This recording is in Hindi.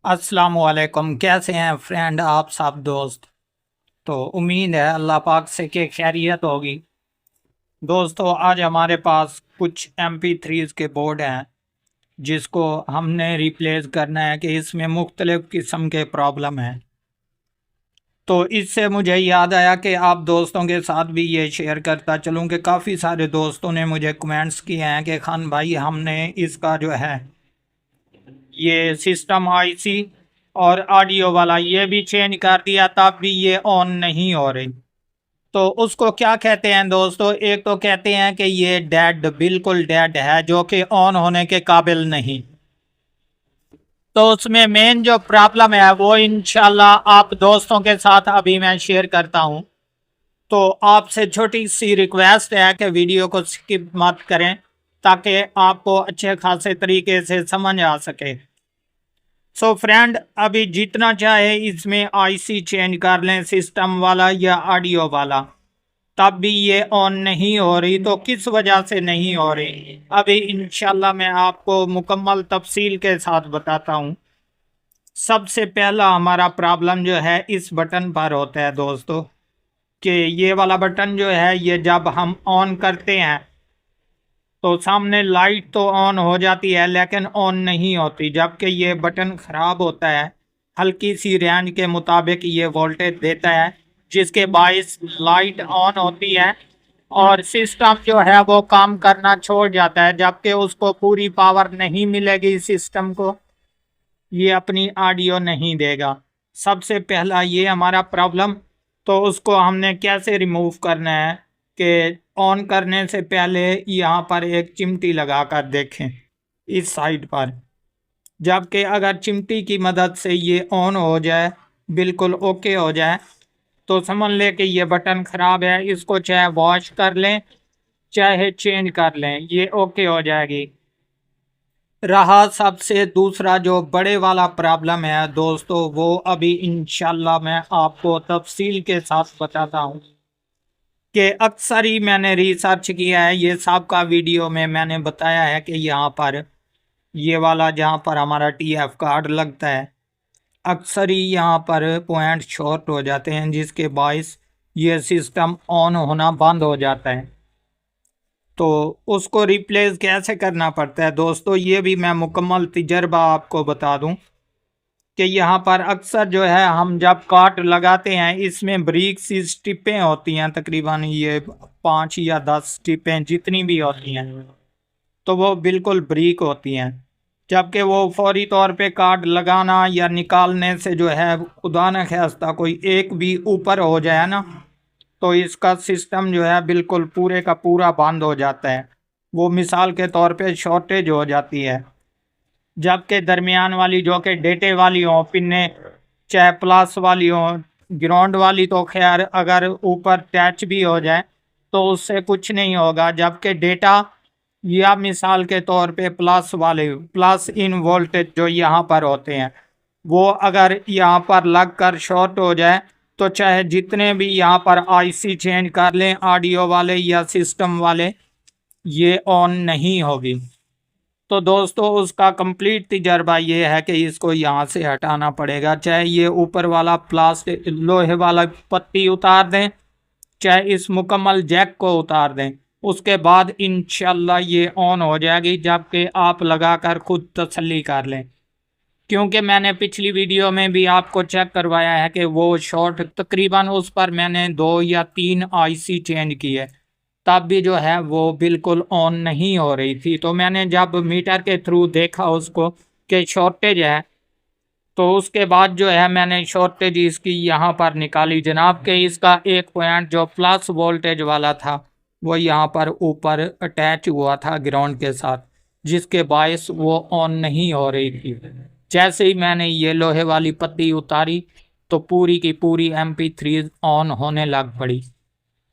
अस्सलामुअलैकुम। कैसे हैं फ्रेंड आप सब दोस्त। तो उम्मीद है अल्लाह पाक से कि खैरियत होगी। दोस्तों आज हमारे पास कुछ MP3s के बोर्ड हैं जिसको हमने रिप्लेस करना है कि इसमें मुख्तलिफ़ किस्म के प्रॉब्लम हैं। तो इससे मुझे याद आया कि आप दोस्तों के साथ भी ये शेयर करता चलूँ कि काफ़ी सारे दोस्तों ने मुझे कमेंट्स किए हैं कि खान भाई हमने इसका जो है ये सिस्टम IC और ऑडियो वाला ये भी चेंज कर दिया तब भी ये ऑन नहीं हो रही। तो उसको क्या कहते हैं दोस्तों, एक तो कहते हैं कि ये डेड, बिल्कुल डेड है, जो कि ऑन होने के काबिल नहीं। तो उसमें मेन जो प्रॉब्लम है वो इंशाल्लाह आप दोस्तों के साथ अभी मैं शेयर करता हूँ। तो आपसे छोटी सी रिक्वेस्ट है कि वीडियो को स्किप मत करें ताकि आपको अच्छे खासे तरीके से समझ आ सके। सो फ्रेंड अभी जितना चाहे इसमें IC चेंज कर लें, सिस्टम वाला या ऑडियो वाला, तब भी ये ऑन नहीं हो रही। तो किस वजह से नहीं हो रही अभी इंशाल्लाह मैं आपको मुकम्मल तफसील के साथ बताता हूँ। सबसे पहला हमारा प्रॉब्लम जो है इस बटन पर होता है दोस्तों, कि ये वाला बटन जो है ये जब हम ऑन करते हैं तो सामने लाइट तो ऑन हो जाती है लेकिन ऑन नहीं होती, जबकि ये बटन ख़राब होता है। हल्की सी रेंज के मुताबिक ये वोल्टेज देता है जिसके बायस लाइट ऑन होती है और सिस्टम जो है वो काम करना छोड़ जाता है, जबकि उसको पूरी पावर नहीं मिलेगी। सिस्टम को ये अपनी ऑडियो नहीं देगा। सबसे पहला ये हमारा प्रॉब्लम। तो उसको हमने कैसे रिमूव करना है कि ऑन करने से पहले यहाँ पर एक चिमटी लगा कर देखें इस साइड पर, जबकि अगर चिमटी की मदद से ये ऑन हो जाए, बिल्कुल ओके हो जाए, तो समझ लें कि ये बटन ख़राब है। इसको चाहे वॉश कर लें चाहे चेंज कर लें, ये ओके हो जाएगी। रहा सबसे दूसरा जो बड़े वाला प्रॉब्लम है दोस्तों, वो अभी इंशाल्लाह मैं आपको तफसील के साथ बताता हूँ कि अक्सर ही मैंने रिसर्च किया है। ये सबका वीडियो में मैंने बताया है कि यहाँ पर ये वाला जहाँ पर हमारा TF कार्ड लगता है, अक्सर ही यहाँ पर पॉइंट शॉर्ट हो जाते हैं जिसके बायस ये सिस्टम ऑन होना बंद हो जाता है। तो उसको रिप्लेस कैसे करना पड़ता है दोस्तों, ये भी मैं मुकम्मल तजर्बा आपको बता दूं कि यहाँ पर अक्सर जो है हम जब काट लगाते हैं इसमें ब्रिक सी स्टिपें होती हैं, तकरीबन ये 5 या 10 स्टिपें जितनी भी होती हैं, तो वो बिल्कुल ब्रिक होती हैं। जबकि वो फौरी तौर पे कार्ड लगाना या निकालने से जो है खुदा न खास्ता कोई एक भी ऊपर हो जाए ना, तो इसका सिस्टम जो है बिल्कुल पूरे का पूरा बंद हो जाता है। वो मिसाल के तौर पे शॉर्टेज हो जाती है। जबकि दरमियान वाली जो कि डेटे वाली हो पिन्ने, चाहे प्लस वाली हो, ग्राउंड वाली तो खैर अगर ऊपर टच भी हो जाए तो उससे कुछ नहीं होगा। जबकि डेटा या मिसाल के तौर पे प्लस वाले, प्लस इन वोल्टेज जो यहाँ पर होते हैं, वो अगर यहाँ पर लग कर शॉर्ट हो जाए तो चाहे जितने भी यहाँ पर IC चेंज कर लें ऑडियो वाले या सिस्टम वाले, ये ऑन नहीं होगी। तो दोस्तों उसका कंप्लीट तजर्बा ये है कि इसको यहाँ से हटाना पड़ेगा। चाहे ये ऊपर वाला प्लास्टिक लोहे वाला पत्ती उतार दें, चाहे इस मुकम्मल जैक को उतार दें, उसके बाद इंशाल्लाह ये ऑन हो जाएगी। जबकि आप लगाकर खुद तसल्ली कर लें, क्योंकि मैंने पिछली वीडियो में भी आपको चेक करवाया है कि वो शॉर्ट तकरीबन उस पर मैंने 2 या 3 IC चेंज किए, तब भी जो है वो बिल्कुल ऑन नहीं हो रही थी। तो मैंने जब मीटर के थ्रू देखा उसको कि शॉर्टेज है, तो उसके बाद जो है मैंने शॉर्टेज इसकी यहाँ पर निकाली जनाब, के इसका एक पॉइंट जो प्लस वोल्टेज वाला था वो यहाँ पर ऊपर अटैच हुआ था ग्राउंड के साथ, जिसके बायस वो ऑन नहीं हो रही थी। जैसे ही मैंने ये लोहे वाली पत्ती उतारी तो पूरी की पूरी MP3 ऑन होने लग पड़ी।